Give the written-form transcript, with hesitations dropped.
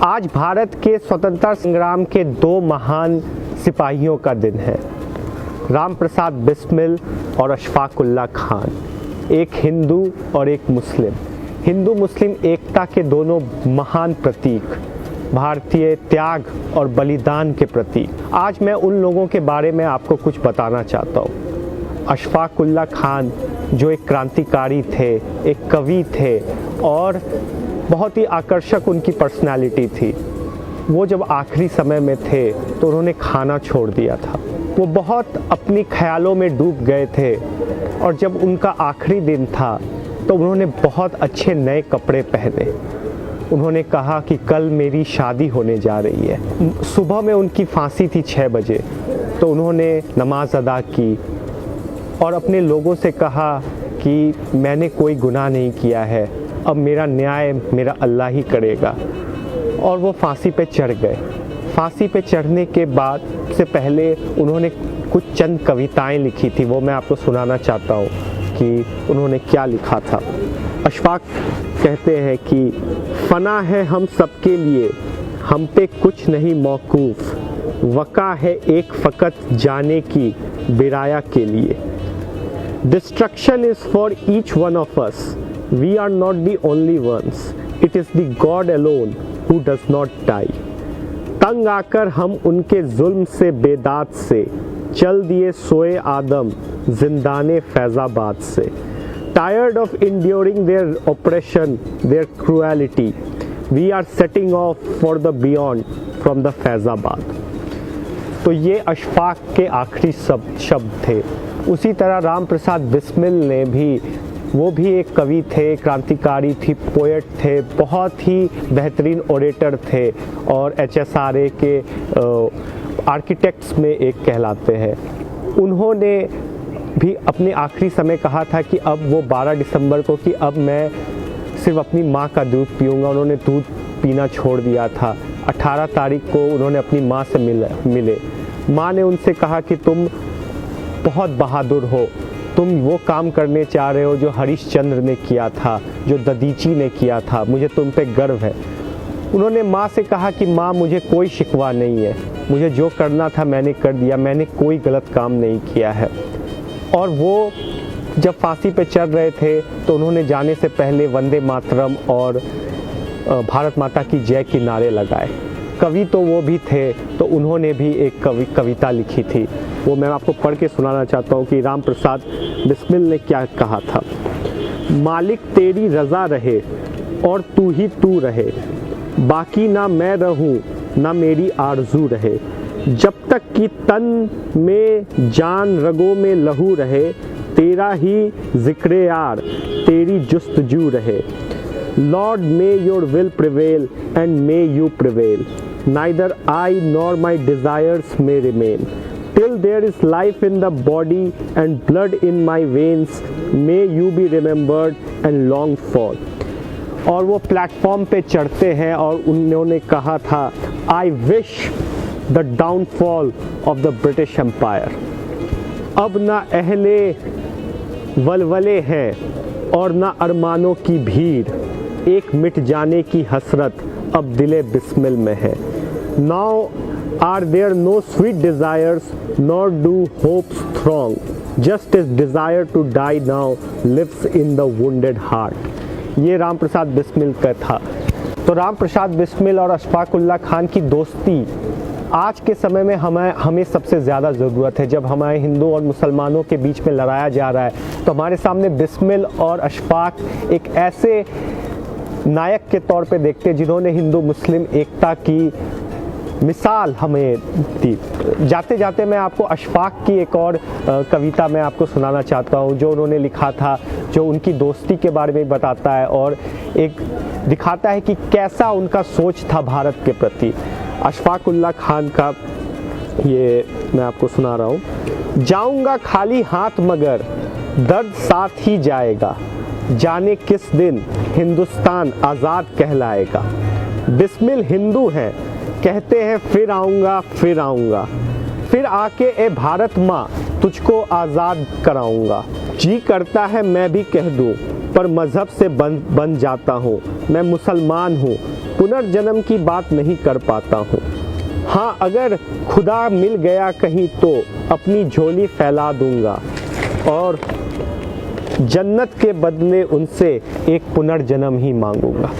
आज भारत के स्वतंत्रता संग्राम के दो महान सिपाहियों का दिन है, राम प्रसाद बिस्मिल और अशफाक उल्लाह खान। एक हिंदू और एक मुस्लिम। हिंदू मुस्लिम एकता के दोनों महान प्रतीक, भारतीय त्याग और बलिदान के प्रतीक। आज मैं उन लोगों के बारे में आपको कुछ बताना चाहता हूँ। अशफाक उल्लाह खान जो एक क्रांतिकारी थे, एक कवि थे और बहुत ही आकर्षक उनकी पर्सनालिटी थी। वो जब आखिरी समय में थे तो उन्होंने खाना छोड़ दिया था। वो बहुत अपनी ख्यालों में डूब गए थे और जब उनका आखिरी दिन था तो उन्होंने बहुत अच्छे नए कपड़े पहने। उन्होंने कहा कि कल मेरी शादी होने जा रही है। सुबह में उनकी फांसी थी 6 बजे, तो उन्होंने नमाज अदा की और अपने लोगों से कहा कि मैंने कोई गुनाह नहीं किया है, अब मेरा न्याय मेरा अल्लाह ही करेगा। और वो फांसी पे चढ़ गए। फांसी पे चढ़ने के बाद से पहले उन्होंने कुछ चंद कविताएं लिखी थी, वो मैं आपको सुनाना चाहता हूँ कि उन्होंने क्या लिखा था। अशफाक कहते हैं कि फना है हम सबके लिए, हम पे कुछ नहीं मौकूफ, वक़ा है एक फ़कत जाने की बिराया के लिए। Destruction is for each one of us, we are not the only ones, it is the God alone who does not die। तंग आकर हम उनके जुल्म से बेदात से, चल दिए सोए आदम जिंदाने फैज़ाबाद से। Tired of enduring their oppression, their cruelty, we are setting off for the beyond from the Faizabad. तो ये अशफाक के आखिरी शब्द थे। उसी तरह राम प्रसाद बिस्मिल ने भी, वो भी एक कवि थे, क्रांतिकारी थी, पोएट थे, बहुत ही बेहतरीन ओरेटर थे और HSRA के आर्किटेक्ट्स में एक कहलाते हैं। उन्होंने भी अपने आखिरी समय कहा था कि अब वो 12 दिसंबर को कि अब मैं सिर्फ अपनी माँ का दूध पीऊँगा। उन्होंने दूध पीना छोड़ दिया था। 18 तारीख को उन्होंने अपनी माँ से मिले। माँ ने उनसे कहा कि तुम बहुत बहादुर हो, तुम वो काम करने चाह रहे हो जो हरिश्चंद्र ने किया था, जो ददीची ने किया था, मुझे तुम पे गर्व है। उन्होंने माँ से कहा कि माँ मुझे कोई शिकवा नहीं है, मुझे जो करना था मैंने कर दिया, मैंने कोई गलत काम नहीं किया है। और वो जब फांसी पे चढ़ रहे थे तो उन्होंने जाने से पहले वंदे मातरम और भारत माता की जय के नारे लगाए। कवि तो वो भी थे, तो उन्होंने भी एक कविता लिखी थी, वो मैं आपको पढ़ के सुनाना चाहता हूँ कि राम प्रसाद बिस्मिल ने क्या कहा था। मालिक तेरी रज़ा रहे और तू ही तू रहे, बाकी ना मैं रहूँ ना मेरी आरज़ू रहे। जब तक कि तन में जान रगों में लहू रहे, तेरा ही ज़िक्र यार तेरी जुस्तजू रहे। Lord, may your will prevail and may you prevail. Neither I nor my desires may remain. Till there is life in the body and blood in my veins, may you be remembered and longed for। और वो platform पे चढ़ते हैं और उन्होंने कहा था, I wish the downfall of the British Empire। अब ना अहले वलवले हैं और ना अरमानों की भीड़, एक मिट जाने की हसरत अब दिले बिस्मिल में है। Now are there no sweet desires nor do hopes throng, just as desire to die now lives in the wounded heart। ये राम प्रसाद बिस्मिल का था। तो राम प्रसाद बिस्मिल और अशफाक उल्लाह खान की दोस्ती आज के समय में हमें सबसे ज़्यादा ज़रूरत है। जब हमारे हिंदू और मुसलमानों के बीच में लड़ाया जा रहा है तो हमारे सामने बिस्मिल और अशफाक एक ऐसे नायक के तौर पे देखते जिन्होंने हिंदू मुस्लिम एकता की मिसाल हमें दी। जाते जाते मैं आपको अशफाक की एक और कविता मैं आपको सुनाना चाहता हूँ जो उन्होंने लिखा था, जो उनकी दोस्ती के बारे में बताता है और एक दिखाता है कि कैसा उनका सोच था भारत के प्रति। अशफाक उल्लाह खान का ये मैं आपको सुना रहा हूँ। जाऊँगा खाली हाथ मगर दर्द साथ ही जाएगा, जाने किस दिन हिंदुस्तान आज़ाद कहलाएगा। बिस्मिल हिंदू हैं, कहते हैं फिर आऊँगा फिर आऊँगा, फिर आके ए भारत माँ तुझको आज़ाद कराऊँगा। जी करता है मैं भी कह दूँ पर मज़हब से बन जाता हूँ, मैं मुसलमान हूँ पुनर्जन्म की बात नहीं कर पाता हूँ। हाँ, अगर खुदा मिल गया कहीं तो अपनी झोली फैला दूंगा और जन्नत के बदले उनसे एक पुनर्जन्म ही मांगूंगा।